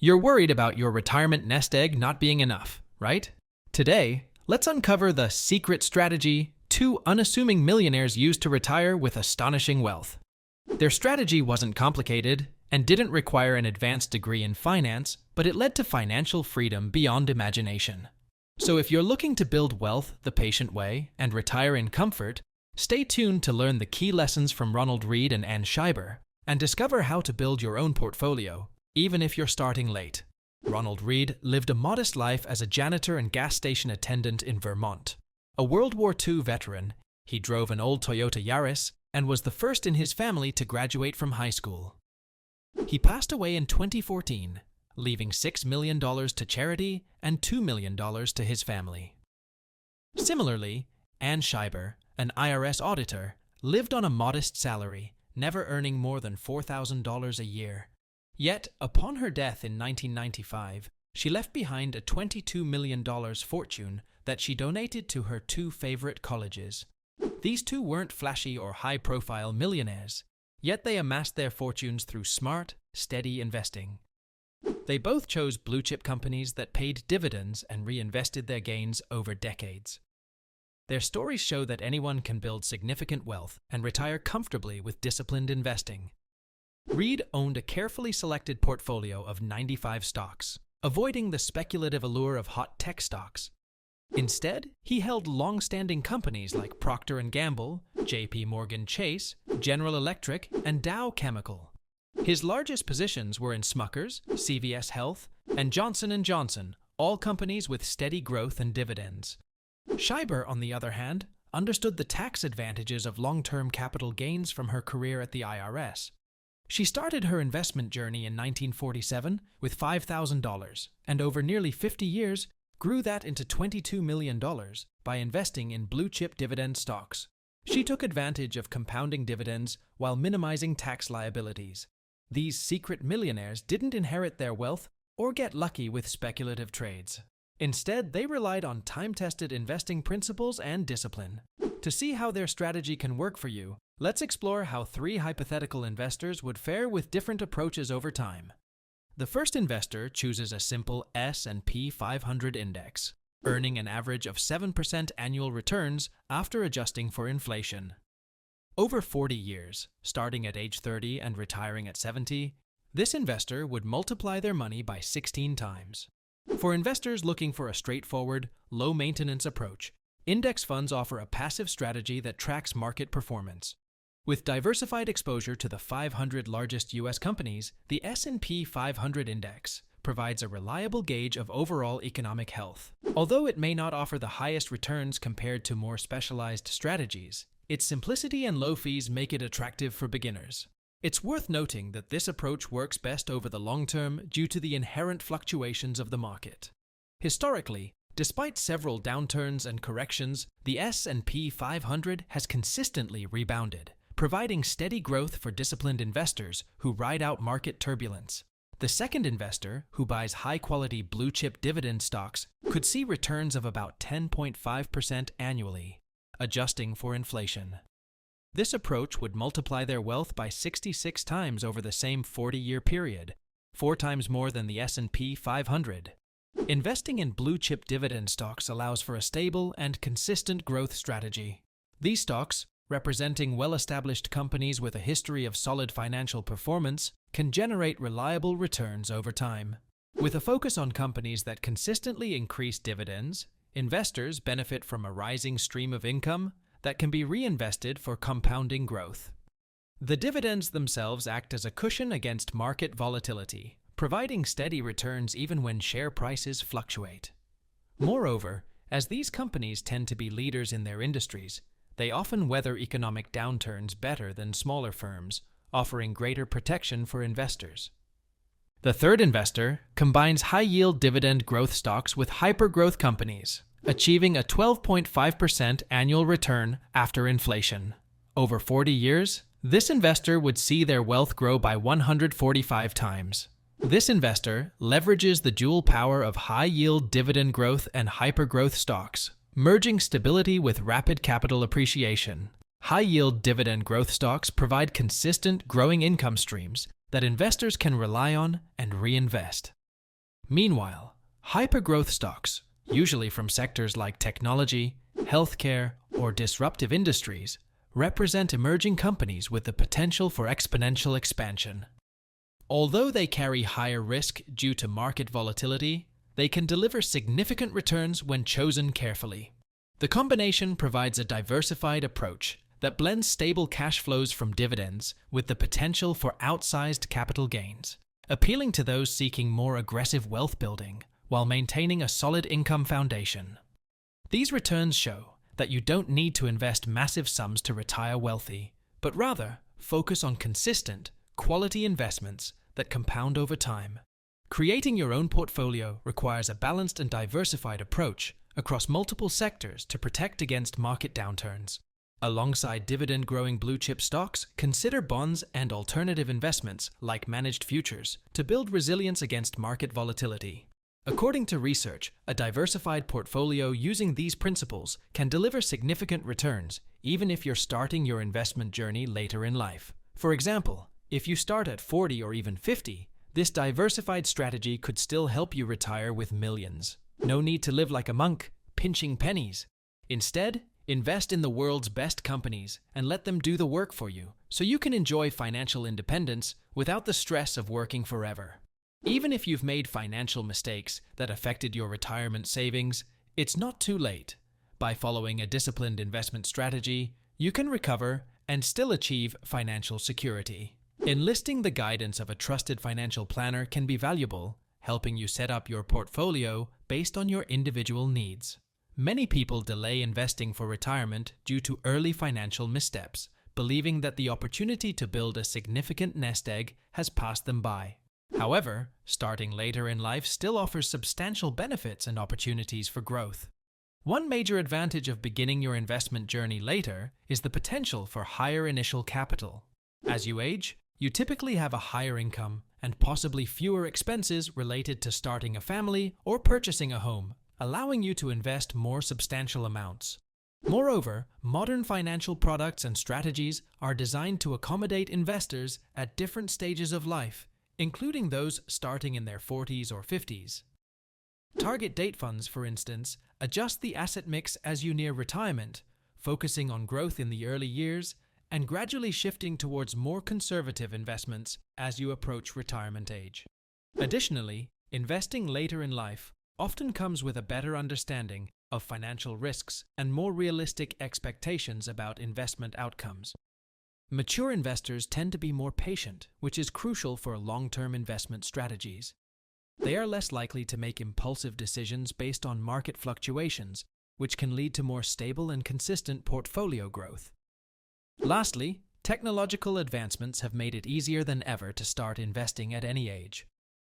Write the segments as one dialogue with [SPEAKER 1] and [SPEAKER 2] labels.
[SPEAKER 1] You're worried about your retirement nest egg not being enough, right? Today, let's uncover the secret strategy two unassuming millionaires used to retire with astonishing wealth. Their strategy wasn't complicated and didn't require an advanced degree in finance, but it led to financial freedom beyond imagination. So if you're looking to build wealth the patient way and retire in comfort, stay tuned to learn the key lessons from Ronald and Scheiber and discover how to build your own portfolio, even if you're starting late. Ronald lived a modest life as a janitor and gas station attendant in Vermont. A World War II veteran, he drove an old Toyota Yaris and was the first in his family to graduate from high school. He passed away in 2014, leaving $6 million to charity and $2 million to his family. Similarly, Ann Scheiber, an IRS auditor, lived on a modest salary, never earning more than $4,000 a year. Yet, upon her death in 1995, she left behind a $22 million fortune that she donated to her two favorite colleges. These two weren't flashy or high-profile millionaires, yet they amassed their fortunes through smart, steady investing. They both chose blue-chip companies that paid dividends and reinvested their gains over decades. Their stories show that anyone can build significant wealth and retire comfortably with disciplined investing. Reed owned a carefully selected portfolio of 95 stocks, avoiding the speculative allure of hot tech stocks. Instead, he held long-standing companies like Procter & Gamble, JP Morgan Chase, General Electric, and Dow Chemical. His largest positions were in Smuckers, CVS Health, and Johnson & Johnson, all companies with steady growth and dividends. Scheiber, on the other hand, understood the tax advantages of long-term capital gains from her career at the IRS. She started her investment journey in 1947 with $5,000, and over nearly 50 years, grew that into $22 million by investing in blue-chip dividend stocks. She took advantage of compounding dividends while minimizing tax liabilities. These secret millionaires didn't inherit their wealth or get lucky with speculative trades. Instead, they relied on time-tested investing principles and discipline. To see how their strategy can work for you, let's explore how three hypothetical investors would fare with different approaches over time. The first investor chooses a simple S&P 500 index, earning an average of 7% annual returns after adjusting for inflation. Over 40 years, starting at age 30 and retiring at 70, this investor would multiply their money by 16 times. For investors looking for a straightforward, low-maintenance approach, index funds offer a passive strategy that tracks market performance. With diversified exposure to the 500 largest U.S. companies, the S&P 500 index provides a reliable gauge of overall economic health. Although it may not offer the highest returns compared to more specialized strategies, its simplicity and low fees make it attractive for beginners. It's worth noting that this approach works best over the long term due to the inherent fluctuations of the market. Historically, despite several downturns and corrections, the S&P 500 has consistently rebounded, providing steady growth for disciplined investors who ride out market turbulence. The second investor, who buys high-quality blue-chip dividend stocks, could see returns of about 10.5% annually, adjusting for inflation. This approach would multiply their wealth by 66 times over the same 40-year period, 4 times more than the S&P 500. Investing in blue-chip dividend stocks allows for a stable and consistent growth strategy. These stocks, representing well-established companies with a history of solid financial performance, can generate reliable returns over time. With a focus on companies that consistently increase dividends, investors benefit from a rising stream of income that can be reinvested for compounding growth. The dividends themselves act as a cushion against market volatility, providing steady returns even when share prices fluctuate. Moreover, as these companies tend to be leaders in their industries, they often weather economic downturns better than smaller firms, offering greater protection for investors. The third investor combines high-yield dividend growth stocks with hyper-growth companies, achieving a 12.5% annual return after inflation. Over 40 years, this investor would see their wealth grow by 145 times. This investor leverages the dual power of high-yield dividend growth and hyper-growth stocks, merging stability with rapid capital appreciation. High-yield dividend growth stocks provide consistent, growing income streams that investors can rely on and reinvest. Meanwhile, hyper-growth stocks, usually from sectors like technology, healthcare, or disruptive industries, represent emerging companies with the potential for exponential expansion. Although they carry higher risk due to market volatility, they can deliver significant returns when chosen carefully. The combination provides a diversified approach that blends stable cash flows from dividends with the potential for outsized capital gains, appealing to those seeking more aggressive wealth building while maintaining a solid income foundation. These returns show that you don't need to invest massive sums to retire wealthy, but rather focus on consistent, quality investments that compound over time. Creating your own portfolio requires a balanced and diversified approach across multiple sectors to protect against market downturns. Alongside dividend-growing blue-chip stocks, consider bonds and alternative investments like managed futures to build resilience against market volatility. According to research, a diversified portfolio using these principles can deliver significant returns even if you're starting your investment journey later in life. For example, if you start at 40 or even 50, this diversified strategy could still help you retire with millions. No need to live like a monk, pinching pennies. Instead, invest in the world's best companies and let them do the work for you, so you can enjoy financial independence without the stress of working forever. Even if you've made financial mistakes that affected your retirement savings, it's not too late. By following a disciplined investment strategy, you can recover and still achieve financial security. Enlisting the guidance of a trusted financial planner can be valuable, helping you set up your portfolio based on your individual needs. Many people delay investing for retirement due to early financial missteps, believing that the opportunity to build a significant nest egg has passed them by. However, starting later in life still offers substantial benefits and opportunities for growth. One major advantage of beginning your investment journey later is the potential for higher initial capital. As you age, you typically have a higher income and possibly fewer expenses related to starting a family or purchasing a home, allowing you to invest more substantial amounts. Moreover, modern financial products and strategies are designed to accommodate investors at different stages of life, including those starting in their 40s or 50s. Target date funds, for instance, adjust the asset mix as you near retirement, focusing on growth in the early years and gradually shifting towards more conservative investments as you approach retirement age. Additionally, investing later in life often comes with a better understanding of financial risks and more realistic expectations about investment outcomes. Mature investors tend to be more patient, which is crucial for long-term investment strategies. They are less likely to make impulsive decisions based on market fluctuations, which can lead to more stable and consistent portfolio growth. Lastly, technological advancements have made it easier than ever to start investing at any age.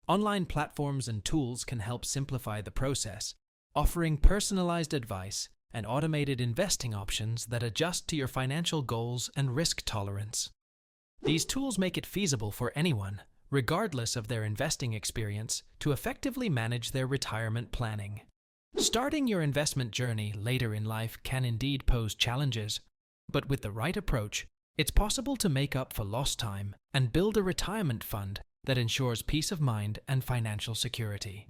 [SPEAKER 1] Online platforms and tools can help simplify the process, offering personalized advice and automated investing options that adjust to your financial goals and risk tolerance. These tools make it feasible for anyone, regardless of their investing experience, to effectively manage their retirement planning. Starting your investment journey later in life can indeed pose challenges, but with the right approach, it's possible to make up for lost time and build a retirement fund that ensures peace of mind and financial security.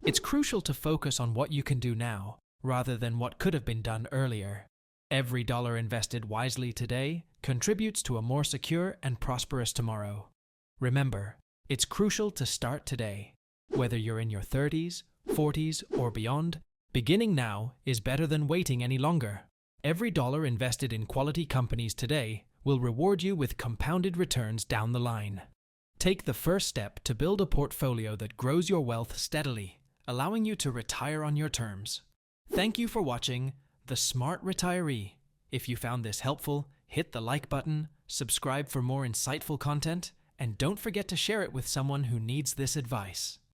[SPEAKER 1] It's crucial to focus on what you can do now, rather than what could have been done earlier. Every dollar invested wisely today contributes to a more secure and prosperous tomorrow. Remember, it's crucial to start today. Whether you're in your 30s, 40s, or beyond, beginning now is better than waiting any longer. Every dollar invested in quality companies today will reward you with compounded returns down the line. Take the first step to build a portfolio that grows your wealth steadily, allowing you to retire on your terms. Thank you for watching The Smart Retiree. If you found this helpful, hit the like button, subscribe for more insightful content, and don't forget to share it with someone who needs this advice.